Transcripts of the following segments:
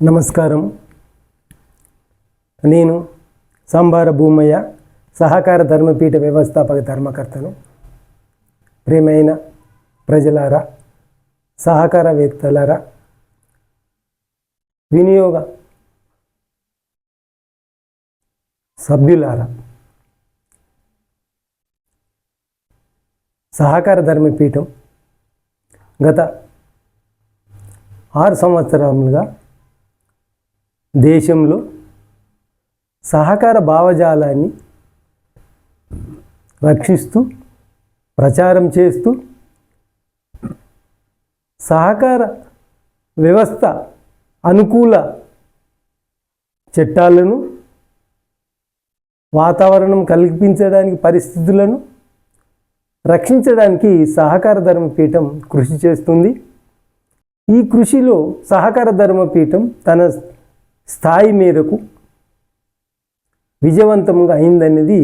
నమస్కారం. నేను సంబార భూమయ్య, సహకార ధర్మపీఠ వ్యవస్థాపక ధర్మకర్తను. ప్రియమైన ప్రజలారా, సహకారవేత్తలారా, వినియోగ సభ్యులారా, సహకార ధర్మపీఠం గత 6 సంవత్సరాలుగా దేశంలో సహకార భావజాలాన్ని రక్షిస్తూ ప్రచారం చేస్తూ సహకార వ్యవస్థ అనుకూల చట్టాలను, వాతావరణం కల్పించడానికి పరిస్థితులను రక్షించడానికి సహకార ధర్మపీఠం కృషి చేస్తుంది. ఈ కృషిలో సహకార ధర్మపీఠం తన స్థాయి మేరకు విజయవంతంగా అయిందనేది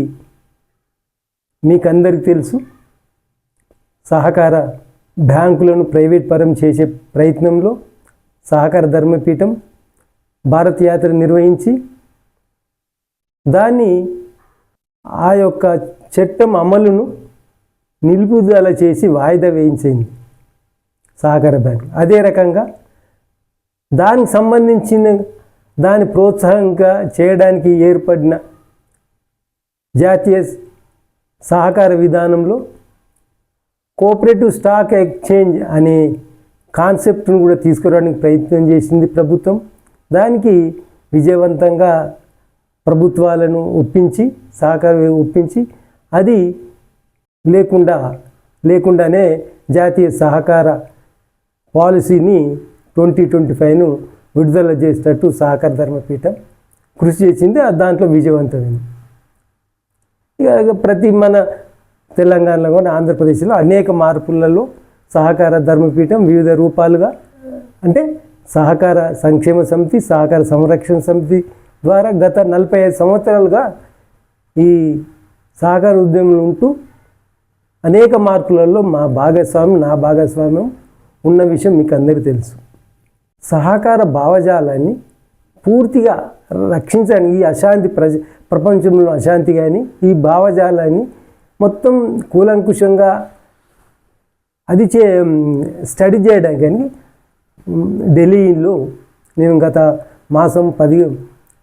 మీకందరికీ తెలుసు. సహకార బ్యాంకులను ప్రైవేట్ పరం చేసే ప్రయత్నంలో సహకార ధర్మపీఠం భారత్ యాత్ర నిర్వహించి దాన్ని ఆ యొక్క చట్టం అమలును నిలుపుదల చేసి వాయిదా వేయించింది సహకార బ్యాంకు. అదే రకంగా దానికి సంబంధించిన దాని ప్రోత్సాహంగా చేయడానికి ఏర్పడిన జాతీయ సహకార విధానంలో కోఆపరేటివ్ స్టాక్ ఎక్స్చేంజ్ అనే కాన్సెప్ట్ను కూడా తీసుకురావడానికి ప్రయత్నం చేసింది ప్రభుత్వం. దానికి విజయవంతంగా ప్రభుత్వాలను ఒప్పించి అది లేకుండానే జాతీయ సహకార పాలసీని 2025ను విడుదల చేసేటట్టు సహకార ధర్మపీఠం కృషి చేసింది. దాంట్లో విజయవంతమైంది. ఇక ప్రతి మన తెలంగాణలో కానీ ఆంధ్రప్రదేశ్లో అనేక మార్పులలో సహకార ధర్మపీఠం వివిధ రూపాలుగా, అంటే సహకార సంక్షేమ సమితి, సహకార సంరక్షణ సమితి ద్వారా గత 45 సంవత్సరాలుగా ఈ సహకార ఉద్యమంలో ఉంటూ అనేక మార్పులలో నా భాగస్వామ్యం ఉన్న విషయం మీకు అందరికీ తెలుసు. సహకార భావజాలాన్ని పూర్తిగా రక్షించడానికి ఈ అశాంతి ప్రపంచంలో అశాంతి కానీ ఈ భావజాలాన్ని మొత్తం కూలంకుషంగా అది స్టడీ చేయడానికి కానీ ఢిల్లీలో నేను గత మాసం 10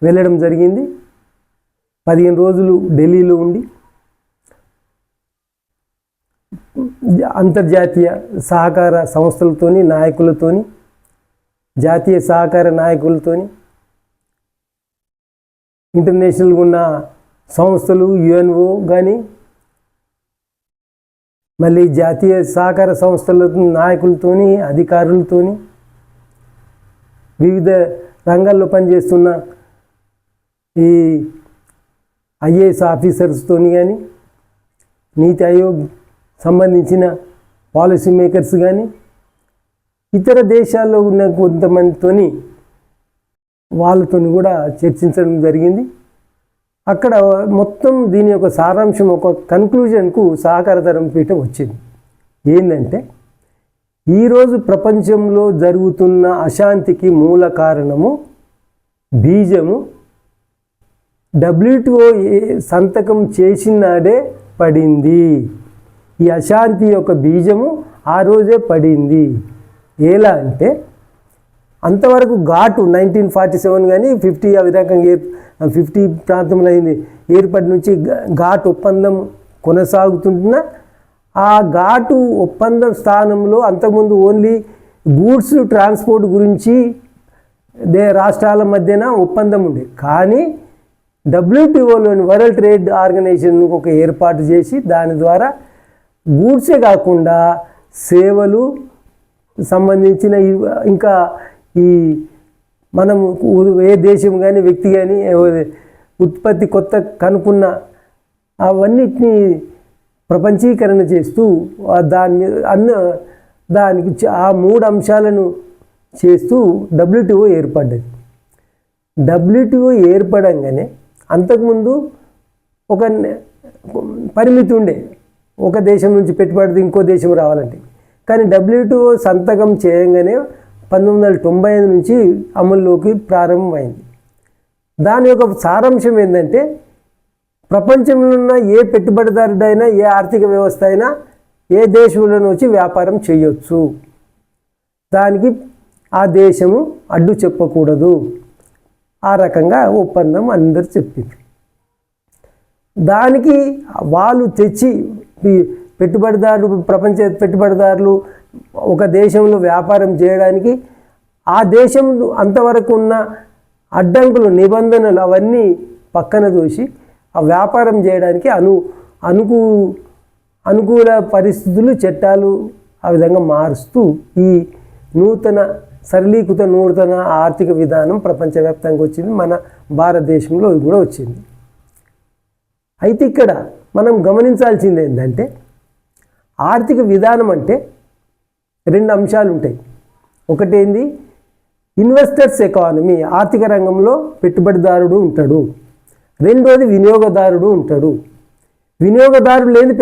వెళ్ళడం జరిగింది. 15 రోజులు ఢిల్లీలో ఉండి అంతర్జాతీయ సహకార సంస్థలతోని, నాయకులతోని, జాతీయ సహకార నాయకులతోని, ఇంటర్నేషనల్గా ఉన్న సంస్థలు, యుఎన్ఓ కానీ, మళ్ళీ జాతీయ సహకార సంస్థల నాయకులతోని, అధికారులతోని, వివిధ రంగాల్లో పనిచేస్తున్న ఈ ఐఏఎస్ ఆఫీసర్స్తోని కానీ, నీతి ఆయోగ్ సంబంధించిన పాలసీ మేకర్స్ కానీ, ఇతర దేశాల్లో ఉన్న కొంతమందితోని వాళ్ళతో కూడా చర్చించడం జరిగింది. అక్కడ మొత్తం దీని యొక్క సారాంశం ఒక కన్క్లూజన్కు సహకార ధర్మపీఠం వచ్చింది. ఏంటంటే, ఈరోజు ప్రపంచంలో జరుగుతున్న అశాంతికి మూల కారణము, బీజము WTO సంతకం చేసినాడే పడింది. ఈ అశాంతి యొక్క బీజము ఆ రోజే పడింది. ఎలా అంటే, అంతవరకు ఘాటు 1947 కానీ 50 ఆ విధంగా 50 ప్రాంతంలో అయింది ఏర్పడి నుంచి ఘాటు ఒప్పందం కొనసాగుతుంటున్న ఆ ఘాటు ఒప్పందం స్థానంలో అంతకుముందు ఓన్లీ గూడ్స్ ట్రాన్స్పోర్ట్ గురించి రాష్ట్రాల మధ్యన ఒప్పందం ఉండే. కానీ WTOలోని వరల్డ్ ట్రేడ్ ఆర్గనైజేషన్ ఒక ఏర్పాటు చేసి దాని ద్వారా గూడ్సే కాకుండా సేవలు సంబంధించిన ఇంకా ఈ మనం ఏ దేశం కానీ వ్యక్తి కానీ ఉత్పత్తి కొత్త కనుక్కున్న అవన్నిటినీ ప్రపంచీకరణ చేస్తూ దానికి ఆ 3 అంశాలను చేస్తూ WTO ఏర్పడ్డది. WTO ఏర్పడంగానే అంతకుముందు ఒక పరిమితి ఉండే, ఒక దేశం నుంచి పెట్టుబడి ఇంకో దేశం రావాలంటే. కానీ WTO సంతకం చేయగానే 1995 నుంచి అమల్లోకి ప్రారంభమైంది. దాని యొక్క సారాంశం ఏంటంటే ప్రపంచంలో ఉన్న ఏ పెట్టుబడిదారుడైనా ఏ ఆర్థిక వ్యవస్థ అయినా ఏ దేశంలోనూ వచ్చి వ్యాపారం చేయొచ్చు, దానికి ఆ దేశము అడ్డు చెప్పకూడదు. ఆ రకంగా ఒప్పందం అందరు చెప్పింది. దానికి వాళ్ళు తెచ్చి పెట్టుబడిదారులు ప్రపంచ పెట్టుబడిదారులు ఒక దేశంలో వ్యాపారం చేయడానికి ఆ దేశం అంతవరకు ఉన్న అడ్డంకులు నిబంధనలు అవన్నీ పక్కన దోసి ఆ వ్యాపారం చేయడానికి అనుకూల పరిస్థితులు చట్టాలు ఆ విధంగా మారుస్తూ ఈ సరళీకృత నూతన ఆర్థిక విధానం ప్రపంచవ్యాప్తంగా వచ్చింది. మన భారతదేశంలో ఇది కూడా వచ్చింది. అయితే ఇక్కడ మనం గమనించాల్సింది ఏంటంటే ఆర్థిక విధానం అంటే 2 అంశాలు ఉంటాయి. ఒకటేంది ఇన్వెస్టర్స్ ఎకానమీ, ఆర్థిక రంగంలో పెట్టుబడిదారుడు ఉంటాడు. రెండోది వినియోగదారుడు ఉంటాడు. వినియోగదారుడు లేని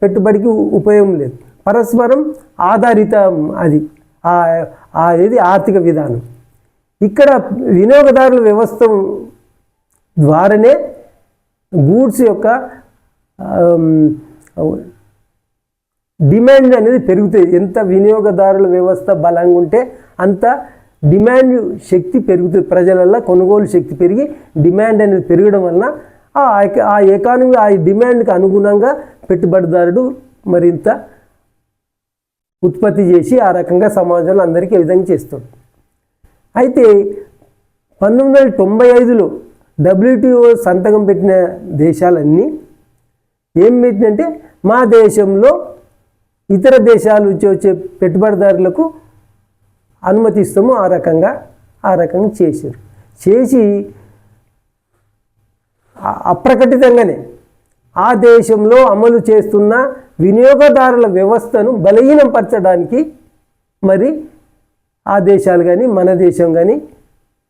పెట్టుబడికి ఉపయోగం లేదు. పరస్పరం ఆధారితం అది ఆర్థిక విధానం. ఇక్కడ వినియోగదారుల వ్యవస్థ ద్వారానే గూడ్స్ యొక్క డిమాండ్ అనేది పెరుగుతుంది. ఎంత వినియోగదారుల వ్యవస్థ బలంగా ఉంటే అంత డిమాండ్ శక్తి పెరుగుతుంది. ప్రజలల్లో కొనుగోలు శక్తి పెరిగి డిమాండ్ అనేది పెరగడం వలన ఆ ఎకానమీ ఆ డిమాండ్కి అనుగుణంగా పెట్టుబడిదారుడు మరింత ఉత్పత్తి చేసి ఆ రకంగా సమాజంలో అందరికీ విధంగా చేస్తాడు. అయితే 1995లో WTO సంతకం పెట్టిన దేశాలన్నీ ఏం పెట్టినంటే మా దేశంలో ఇతర దేశాలు వచ్చే పెట్టుబడిదారులకు అనుమతిస్తాము ఆ రకంగా చేసి అప్రకటితంగానే ఆ దేశంలో అమలు చేస్తున్న వినియోగదారుల వ్యవస్థను బలహీనపరచడానికి మరి ఆ దేశాలు కానీ మన దేశం కానీ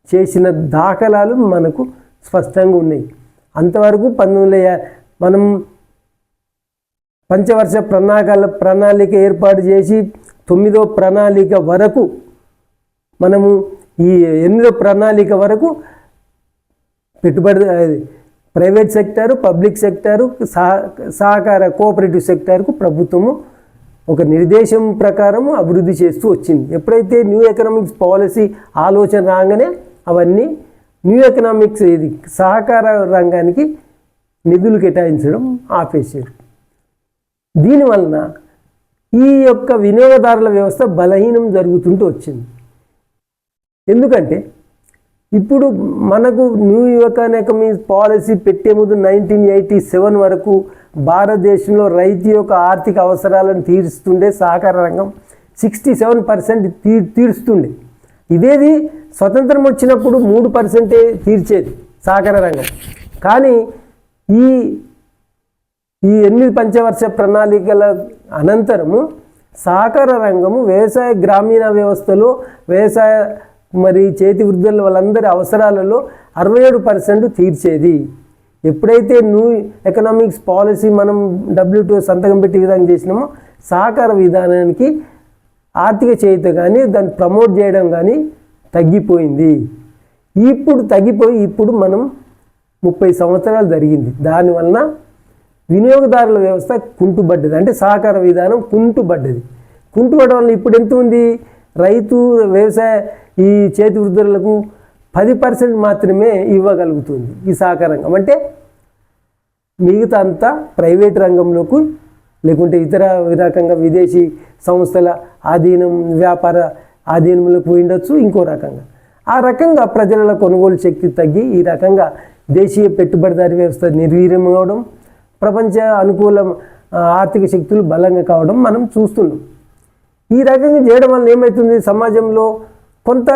చేసిన దాఖలాలు మనకు స్పష్టంగా ఉన్నాయి. అంతవరకు మనం పంచవర్ష ప్రణాళిక ఏర్పాటు చేసి 9వ ప్రణాళిక వరకు మనము ఈ 8వ ప్రణాళిక వరకు ప్రైవేట్ సెక్టారు, పబ్లిక్ సెక్టారు, సహకార కోఆపరేటివ్ సెక్టార్కు ప్రభుత్వము ఒక నిర్దేశం ప్రకారం అభివృద్ధి చేస్తూ వచ్చింది. ఎప్పుడైతే న్యూ ఎకనామిక్స్ పాలసీ ఆలోచన రాగానే అవన్నీ న్యూ ఎకనామిక్స్ సహకార రంగానికి నిధులు కేటాయించడం ఆపేశారు. దీనివలన ఈ యొక్క వినియోగదారుల వ్యవస్థ బలహీనం జరుగుతుంటూ వచ్చింది. ఎందుకంటే ఇప్పుడు మనకు న్యూ ఎకనామిక్స్ పాలసీ పెట్టే ముందు 1987 వరకు భారతదేశంలో రైతు యొక్క ఆర్థిక అవసరాలను తీరుస్తుండే సహకార రంగం 67% తీరుస్తుండే. ఇదేది స్వతంత్రం వచ్చినప్పుడు 3% తీర్చేది సహకార రంగం. కానీ ఈ 8 పంచవర్ష ప్రణాళికల అనంతరము సహకార రంగము వ్యవసాయ గ్రామీణ వ్యవస్థలో వ్యవసాయ మరి చేతి వృద్ధుల వాళ్ళందరి అవసరాలలో 67% తీర్చేది. ఎప్పుడైతే న్యూ ఎకనామిక్స్ పాలసీ మనం WTO సంతకం పెట్టి విధానం చేసినామో సహకార విధానానికి ఆర్థిక చేయుత కానీ దాన్ని ప్రమోట్ చేయడం కానీ తగ్గిపోయింది. ఇప్పుడు మనం 30 సంవత్సరాలు జరిగింది. దానివలన వినియోగదారుల వ్యవస్థ కుంటుపడ్డది. అంటే సహకార విధానం కుంటుపడడం వల్ల ఇప్పుడు ఎంత ఉంది, రైతు వ్యవసాయ ఈ చేతి వృద్ధులకు 10% మాత్రమే ఇవ్వగలుగుతుంది ఈ సహకార రంగం. అంటే మిగతా అంతా ప్రైవేట్ రంగంలోకి లేకుంటే ఇతర రకంగా విదేశీ సంస్థల ఆధీనం వ్యాపార ఆధీనంలోకి పోయిండొచ్చు. ఇంకో రకంగా ఆ రకంగా ప్రజల కొనుగోలు శక్తి తగ్గి ఈ రకంగా దేశీయ పెట్టుబడిదారీ వ్యవస్థ నిర్వీర్యం అవడం, ప్రపంచ అనుకూల ఆర్థిక శక్తులు బలంగా కావడం మనం చూస్తున్నాం. ఈ రకంగా చేయడం వల్ల ఏమవుతుంది, సమాజంలో కొంత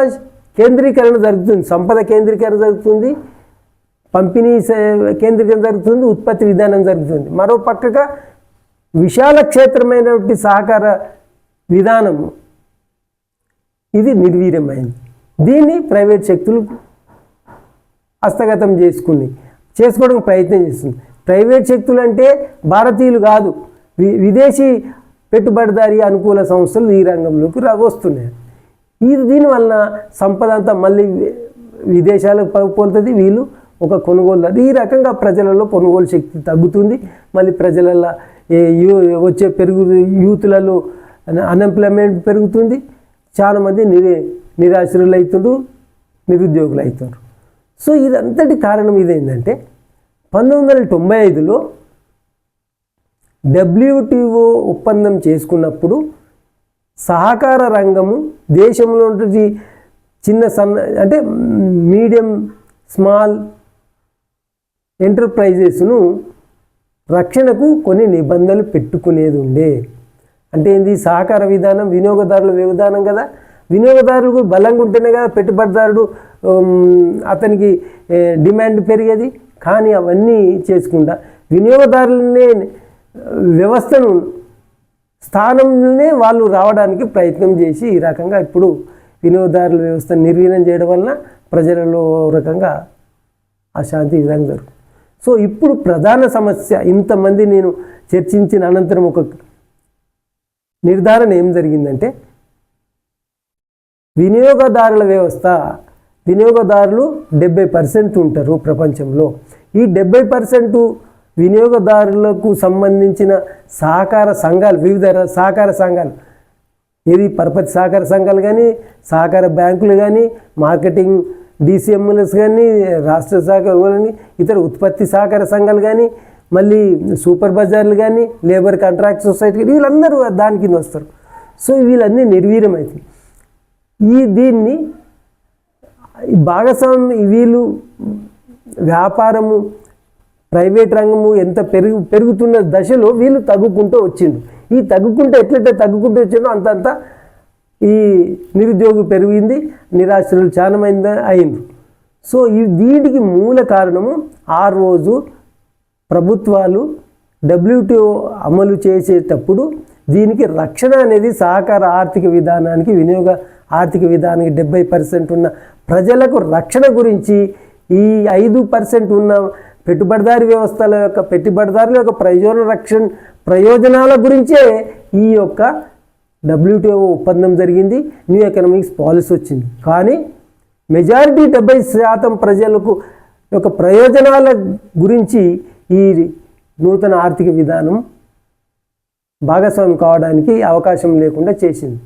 కేంద్రీకరణ జరుగుతుంది, సంపద కేంద్రీకరణ జరుగుతుంది, పంపిణీ కేంద్రీకరణ జరుగుతుంది, ఉత్పత్తి విధానం జరుగుతుంది. మరో పక్కగా విశాల క్షేత్రమైనటువంటి సహకార విధానము ఇది నిర్వీర్యమైంది. దీన్ని ప్రైవేట్ శక్తులు హస్తగతం చేసుకోవడానికి ప్రయత్నం చేస్తుంది. ప్రైవేట్ శక్తులు అంటే భారతీయులు కాదు, విదేశీ పెట్టుబడిదారీ అనుకూల సంస్థలు ఈ రంగంలోకి వస్తున్నాయి. దీనివలన సంపద అంతా మళ్ళీ విదేశాలకు పోతుంది, వీళ్ళు ఒక కొనుగోలు. ఈ రకంగా ప్రజలలో కొనుగోలు శక్తి తగ్గుతుంది. మళ్ళీ ప్రజలలో వచ్చే యూత్లలో అన్ఎంప్లాయ్మెంట్ పెరుగుతుంది. చాలామంది నిరాశ్రులు అవుతుండ్రు, నిరుద్యోగులు అవుతుండ్రు. సో ఇదంతటి కారణం ఇదేంటంటే 1995లో WTO ఒప్పందం చేసుకున్నప్పుడు సహకార రంగము దేశంలో చిన్న అంటే మీడియం స్మాల్ ఎంటర్ప్రైజెస్ను రక్షణకు కొన్ని నిబంధనలు పెట్టుకునేది ఉండే. అంటే ఏంది? సహకార విధానం వినియోగదారుల విధానం కదా. వినియోగదారులకు బలంగా ఉంటేనే కదా పెట్టుబడిదారుడు అతనికి డిమాండ్ పెరిగేది. కానీ అవన్నీ చేసుకుంటా వినియోగదారులనే వ్యవస్థను స్థానంలోనే వాళ్ళు రావడానికి ప్రయత్నం చేసి ఈ రకంగా ఇప్పుడు వినియోగదారుల వ్యవస్థను నిర్వీర్యం చేయడం వలన ప్రజలలో రకంగా అశాంతి విధంగా జరుగుతుంది. సో ఇప్పుడు ప్రధాన సమస్య ఇంతమంది నేను చర్చించిన అనంతరం ఒక నిర్ధారణ ఏం జరిగిందంటే వినియోగదారుల వ్యవస్థ, వినియోగదారులు 70% ఉంటారు ప్రపంచంలో. ఈ 70% వినియోగదారులకు సంబంధించిన సహకార సంఘాలు, వివిధ సహకార సంఘాలు, ఏది పరపతి సహకార సంఘాలు కానీ, సహకార బ్యాంకులు కానీ, మార్కెటింగ్ DCMLs కానీ, రాష్ట్ర సహకార కానీ, ఇతర ఉత్పత్తి సహకార సంఘాలు కానీ, మళ్ళీ సూపర్ బజార్లు కానీ, లేబర్ కాంట్రాక్ట్ సొసైటీ, వీళ్ళందరూ దాని కింద వస్తారు. సో వీళ్ళన్నీ నిర్వీర్యం అవుతుంది. దీన్ని భాగస్వామ్యం వీళ్ళు వ్యాపారము ప్రైవేట్ రంగము ఎంత పెరుగుతున్న దశలో వీళ్ళు తగ్గుకుంటూ వచ్చిండు. ఈ తగ్గుకుంటే ఎట్లయితే తగ్గుకుంటూ వచ్చిందో అంతంత ఈ నిరుద్యోగం పెరిగింది, నిరాశ్రులు చాలా మంది అయింది. సో దీనికి మూల కారణము ఆ రోజు ప్రభుత్వాలు WTO అమలు చేసేటప్పుడు దీనికి రక్షణ అనేది సహకార ఆర్థిక విధానానికి, వినియోగ ఆర్థిక విధానానికి 70% ఉన్న ప్రజలకు రక్షణ గురించి ఈ 5% ఉన్న పెట్టుబడిదారి వ్యవస్థల యొక్క పెట్టుబడిదారుల యొక్క ప్రయోజనాల గురించే ఈ యొక్క WTO ఒప్పందం జరిగింది. న్యూ ఎకనామిక్స్ పాలసీ వచ్చింది. కానీ మెజారిటీ 70% ప్రజలకు యొక్క ప్రయోజనాల గురించి ఈ నూతన ఆర్థిక విధానం భాగస్వామ్యం కావడానికి అవకాశం లేకుండా చేసింది.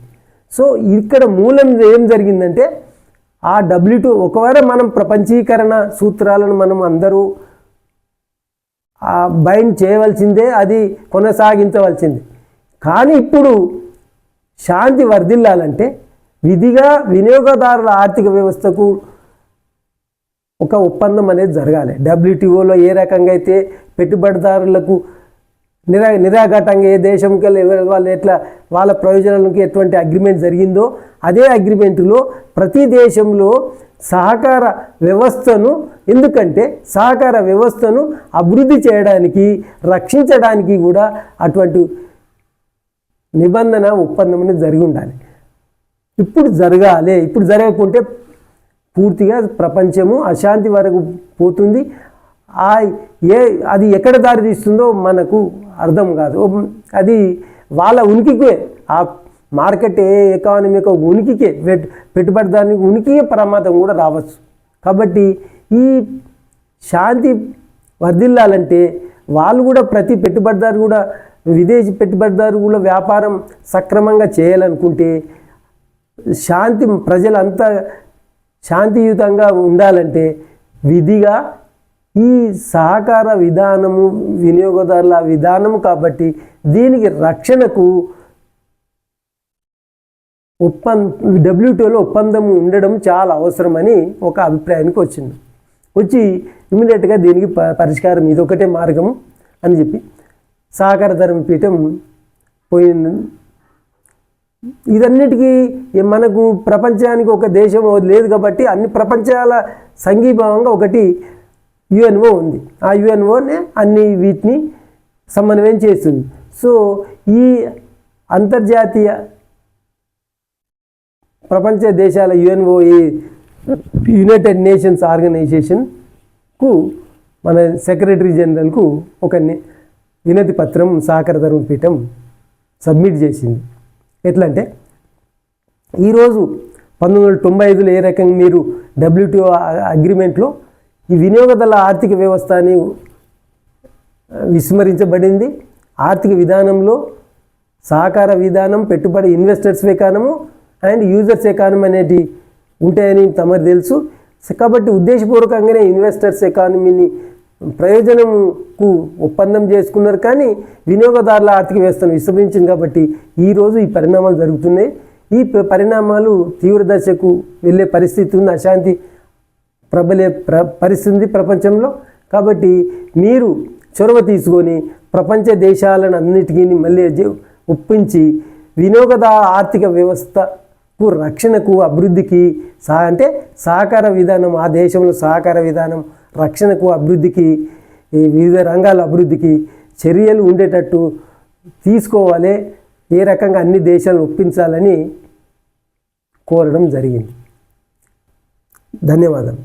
సో ఇక్కడ మూలం ఏం జరిగిందంటే ఆ WTO ఒకవేళ మనం ప్రపంచీకరణ సూత్రాలను మనం అందరూ బైండ్ చేయవలసిందే, అది కొనసాగించవలసిందే. కానీ ఇప్పుడు శాంతి వర్ధిల్లాలంటే విధిగా వినియోగదారుల ఆర్థిక వ్యవస్థకు ఒక ఒప్పందం అనేది జరగాలి. WTOలో ఏ రకంగా అయితే పెట్టుబడిదారులకు నిరాఘాటంగా ఏ దేశంకి వాళ్ళు ఎట్లా వాళ్ళ ప్రయోజనాలకి ఎటువంటి అగ్రిమెంట్ జరిగిందో అదే అగ్రిమెంటులో ప్రతి దేశంలో సహకార వ్యవస్థను, ఎందుకంటే సహకార వ్యవస్థను అభివృద్ధి చేయడానికి, రక్షించడానికి కూడా అటువంటి నిబంధన ఒప్పందం అనేది జరిగి ఉండాలి. ఇప్పుడు జరగాలి. ఇప్పుడు జరగకుంటే పూర్తిగా ప్రపంచము అశాంతి వరకు పోతుంది. అది ఎక్కడ దారి తీస్తుందో మనకు అర్థం కాదు. అది వాళ్ళ ఉనికికే, ఆ మార్కెట్ ఎకానమీకి ఉనికికే, పెట్టుబడిదారునికి ఉనికికే ప్రమాదం కూడా రావచ్చు. కాబట్టి ఈ శాంతి వర్ధిల్లాలంటే వాళ్ళు కూడా ప్రతి పెట్టుబడిదారు కూడా, విదేశీ పెట్టుబడిదారు కూడా వ్యాపారం సక్రమంగా చేయాలనుకుంటే, శాంతి ప్రజలంతా శాంతియుతంగా ఉండాలంటే విధిగా ఈ సహకార విధానము వినియోగదారుల విధానము. కాబట్టి దీనికి రక్షణకు WTOలో ఒప్పందం ఉండడం చాలా అవసరమని ఒక అభిప్రాయానికి వచ్చి ఇమీడియట్గా దీనికి పరిష్కారం ఇదొకటే మార్గము అని చెప్పి సహకార ధర్మపీఠం పోయింది. ఇదన్నిటికీ మనకు ప్రపంచానికి ఒక దేశం లేదు కాబట్టి అన్ని ప్రపంచాల సంఘీభావంగా ఒకటి UNO ఉంది. ఆ UNOనే అన్ని వీటిని సమన్వయం చేస్తుంది. సో ఈ అంతర్జాతీయ ప్రపంచ దేశాల UNO, ఈ యునైటెడ్ నేషన్స్ ఆర్గనైజేషన్కు మన సెక్రటరీ జనరల్కు ఒక వినతి పత్రం సహకార ధర్మపీఠం సబ్మిట్ చేసింది. ఎట్లంటే ఈరోజు 1995లో ఏ రకంగా మీరు WTO అగ్రిమెంట్లో ఈ వినియోగదారుల ఆర్థిక వ్యవస్థ అని విస్మరించబడింది. ఆర్థిక విధానంలో సహకార విధానం, పెట్టుబడి ఇన్వెస్టర్స్ ఎకానము అండ్ యూజర్స్ ఎకానమీ అనేటి ఉంటాయని తమకు తెలుసు. కాబట్టి ఉద్దేశపూర్వకంగానే ఇన్వెస్టర్స్ ఎకానమీని ప్రయోజనంకు ఒప్పందం చేసుకున్నారు, కానీ వినియోగదారుల ఆర్థిక వ్యవస్థను విస్మరించింది. కాబట్టి ఈరోజు ఈ పరిణామాలు జరుగుతున్నాయి. ఈ పరిణామాలు తీవ్ర దశకు వెళ్ళే పరిస్థితి ఉంది, అశాంతి ప్రబలే పరిస్థితి ప్రపంచంలో. కాబట్టి మీరు చొరవ తీసుకొని ప్రపంచ దేశాలను అన్నిటికీ మళ్ళీ ఒప్పించి వినియోగదారు ఆర్థిక వ్యవస్థకు రక్షణకు అభివృద్ధికి అంటే సహకార విధానం, ఆ దేశంలో సహకార విధానం రక్షణకు అభివృద్ధికి వివిధ రంగాల అభివృద్ధికి చర్యలు ఉండేటట్టు తీసుకోవాలి. ఏ రకంగా అన్ని దేశాలను ఒప్పించాలని కోరడం జరిగింది. ధన్యవాదాలు.